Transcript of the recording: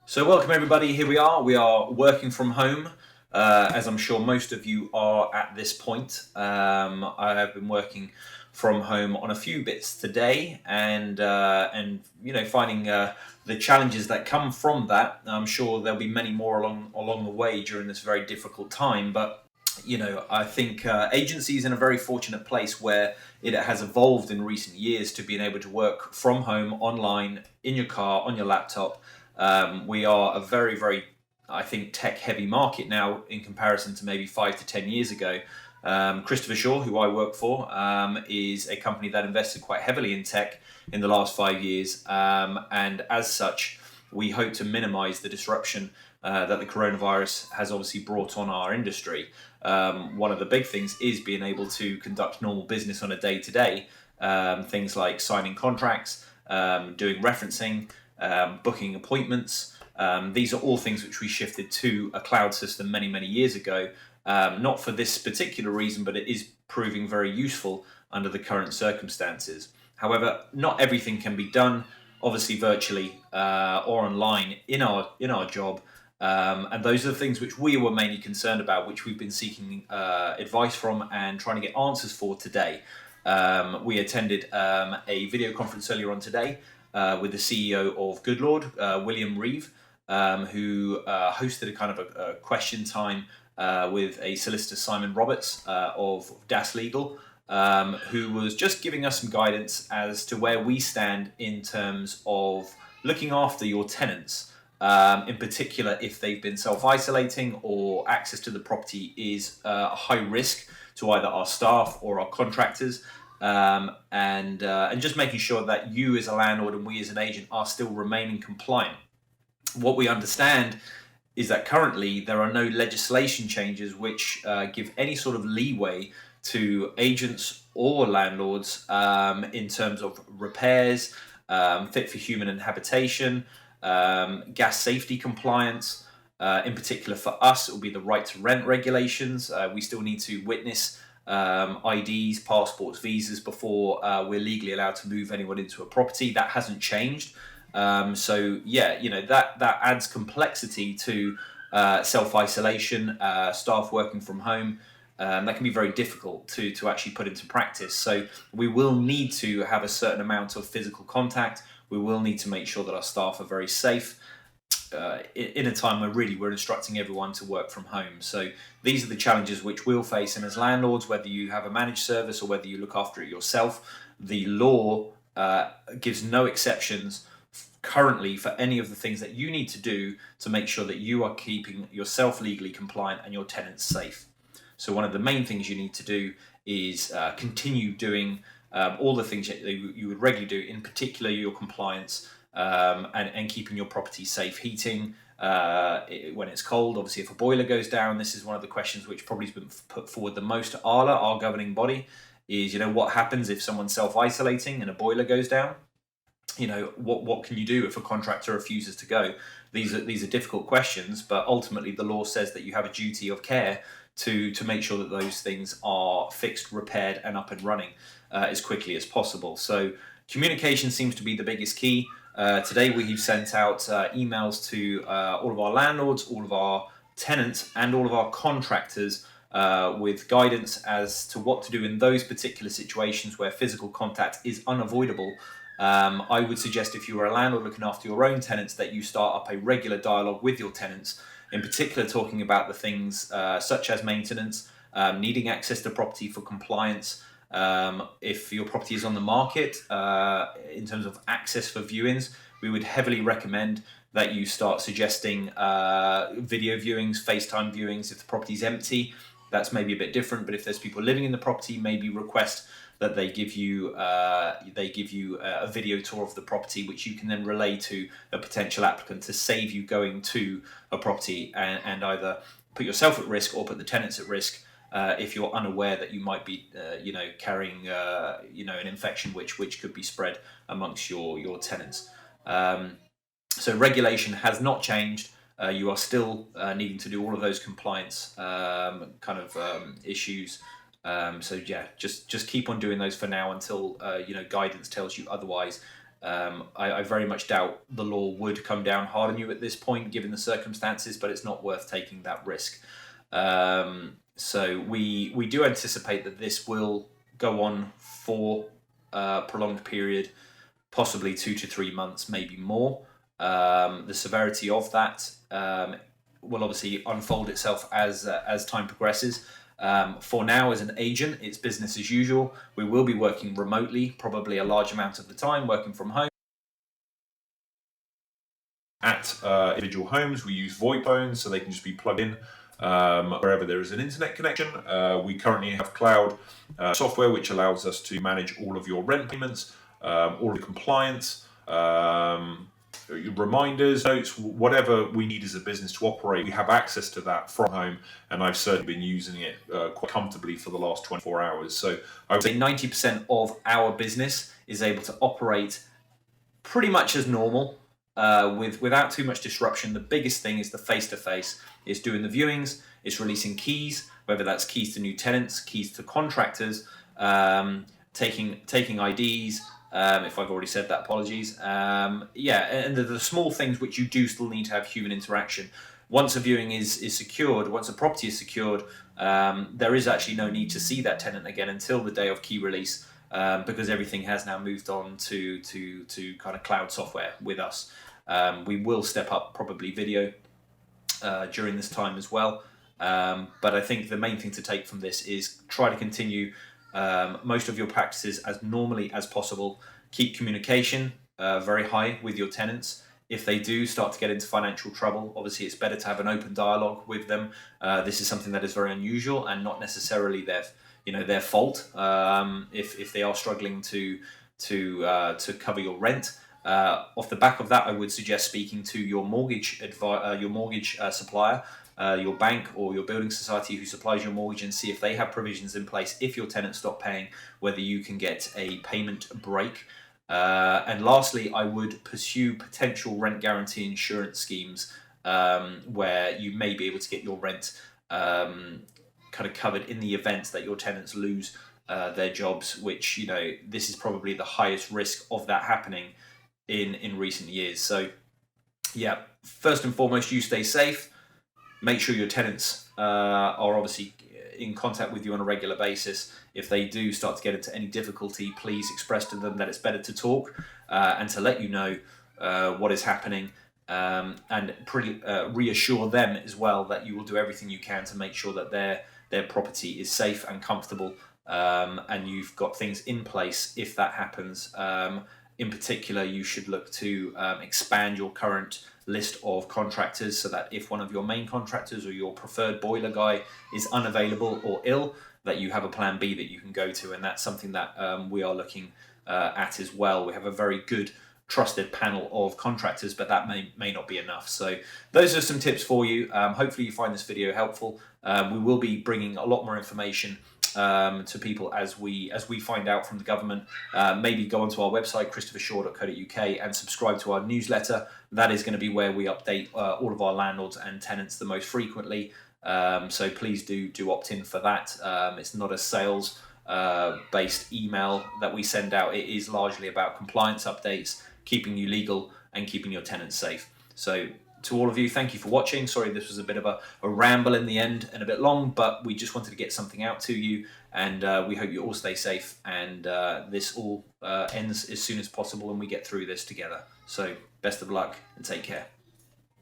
So welcome everybody, here we are. We are working from home, as I'm sure most of you are at this point. I have been working from home on a few bits today, and finding the challenges that come from that. I'm sure there'll be many more along the way during this very difficult time, but I think agencies in a very fortunate place where it has evolved in recent years to being able to work from home, online, in your car, on your laptop. We are a very, very, I think, tech-heavy market now in comparison to maybe 5 to 10 years ago. Christopher Shaw, who I work for, is a company that invested quite heavily in tech in the last 5 years, and as such, we hope to minimize the disruption that the coronavirus has obviously brought on our industry. One of the big things is being able to conduct normal business on a day-to-day, things like signing contracts, doing referencing, booking appointments. These are all things which we shifted to a cloud system many, many years ago, not for this particular reason, but it is proving very useful under the current circumstances. However, not everything can be done, obviously virtually or online in our job. And those are the things which we were mainly concerned about, which we've been seeking advice from and trying to get answers for today. We attended a video conference earlier on today with the CEO of Goodlord, William Reeve, who hosted a kind of a question time with a solicitor, Simon Roberts of Das Legal, who was just giving us some guidance as to where we stand in terms of looking after your tenants. In particular, if they've been self-isolating or access to the property is a high risk to either our staff or our contractors, and just making sure that you as a landlord and we as an agent are still remaining compliant. What we understand is that currently there are no legislation changes which give any sort of leeway to agents or landlords in terms of repairs, fit for human and habitation, gas safety compliance. In particular for us, it will be the right to rent regulations. We still need to witness IDs, passports, visas before we're legally allowed to move anyone into a property. That hasn't changed. That adds complexity to self-isolation, staff working from home. That can be very difficult to actually put into practice. So we will need to have a certain amount of physical contact. We will need to make sure that our staff are very safe in a time where really we're instructing everyone to work from home. So these are the challenges which we'll face. And as landlords, whether you have a managed service or whether you look after it yourself, the law gives no exceptions currently for any of the things that you need to do to make sure that you are keeping yourself legally compliant and your tenants safe. So one of the main things you need to do is continue doing all the things that you would regularly do, in particular your compliance and keeping your property safe. Heating when it's cold, obviously if a boiler goes down, this is one of the questions which probably has been put forward the most to ALA, our governing body, is what happens if someone's self-isolating and a boiler goes down? What can you do if a contractor refuses to go? These are difficult questions, but ultimately the law says that you have a duty of care to make sure that those things are fixed, repaired, and up and running as quickly as possible. So communication seems to be the biggest key. Today we've sent out emails to all of our landlords, all of our tenants, and all of our contractors with guidance as to what to do in those particular situations where physical contact is unavoidable. I would suggest if you are a landlord looking after your own tenants that you start up a regular dialogue with your tenants, in particular talking about the things such as maintenance, needing access to property for compliance. If your property is on the market, in terms of access for viewings, we would heavily recommend that you start suggesting video viewings, FaceTime viewings. If the property is empty, that's maybe a bit different, but if there's people living in the property, maybe request that they give you a video tour of the property, which you can then relay to a potential applicant to save you going to a property and either put yourself at risk or put the tenants at risk if you're unaware that you might be carrying an infection which could be spread amongst your tenants. So regulation has not changed. You are still needing to do all of those compliance issues. So yeah, just keep on doing those for now until guidance tells you otherwise. I very much doubt the law would come down hard on you at this point, given the circumstances, but it's not worth taking that risk. So we do anticipate that this will go on for a prolonged period, possibly 2 to 3 months, maybe more. The severity of that will obviously unfold itself as time progresses. For now, as an agent, it's business as usual. We will be working remotely, probably a large amount of the time, working from home. At individual homes, we use VoIP phones, so they can just be plugged in wherever there is an internet connection. We currently have cloud software, which allows us to manage all of your rent payments, all of the compliance, reminders, notes, whatever we need as a business to operate. We have access to that from home, and I've certainly been using it quite comfortably for the last 24 hours. So I would say 90% of our business is able to operate pretty much as normal, without too much disruption. The biggest thing is the face-to-face. It's doing the viewings, it's releasing keys, whether that's keys to new tenants, keys to contractors, taking IDs. If I've already said that, apologies. Yeah, and the small things which you do still need to have human interaction. Once a viewing is secured, once a property is secured, there is actually no need to see that tenant again until the day of key release, because everything has now moved on to kind of cloud software with us. We will step up probably video during this time as well. But I think the main thing to take from this is try to continue most of your practices as normally as possible. Keep communication very high with your tenants. If they do start to get into financial trouble, obviously it's better to have an open dialogue with them. This is something that is very unusual and not necessarily their fault. If they are struggling to cover your rent. Off the back of that, I would suggest speaking to your mortgage supplier, your bank or your building society who supplies your mortgage, and see if they have provisions in place if your tenants stop paying, whether you can get a payment break. And lastly, I would pursue potential rent guarantee insurance schemes where you may be able to get your rent kind of covered in the event that your tenants lose their jobs, which, this is probably the highest risk of that happening in recent years. So yeah, first and foremost, you stay safe. Make sure your tenants are obviously in contact with you on a regular basis. If they do start to get into any difficulty, please express to them that it's better to talk and to let you know what is happening, and reassure them as well that you will do everything you can to make sure that their property is safe and comfortable, and you've got things in place if that happens. In particular, you should look to expand your current list of contractors so that if one of your main contractors or your preferred boiler guy is unavailable or ill, that you have a plan B that you can go to. And that's something that we are looking at as well. We have a very good trusted panel of contractors, but that may not be enough. So those are some tips for you. Hopefully you find this video helpful. We will be bringing a lot more information to people as we find out from the government. Maybe go onto our website, christophershaw.co.uk, and subscribe to our newsletter. That is going to be where we update all of our landlords and tenants the most frequently. So please do opt in for that. It's not a sales based email that we send out. It is largely about compliance updates, keeping you legal and keeping your tenants safe. So to all of you, thank you for watching. Sorry this was a bit of a ramble in the end and a bit long, but we just wanted to get something out to you, and we hope you all stay safe, and this all ends as soon as possible and we get through this together. So best of luck and take care.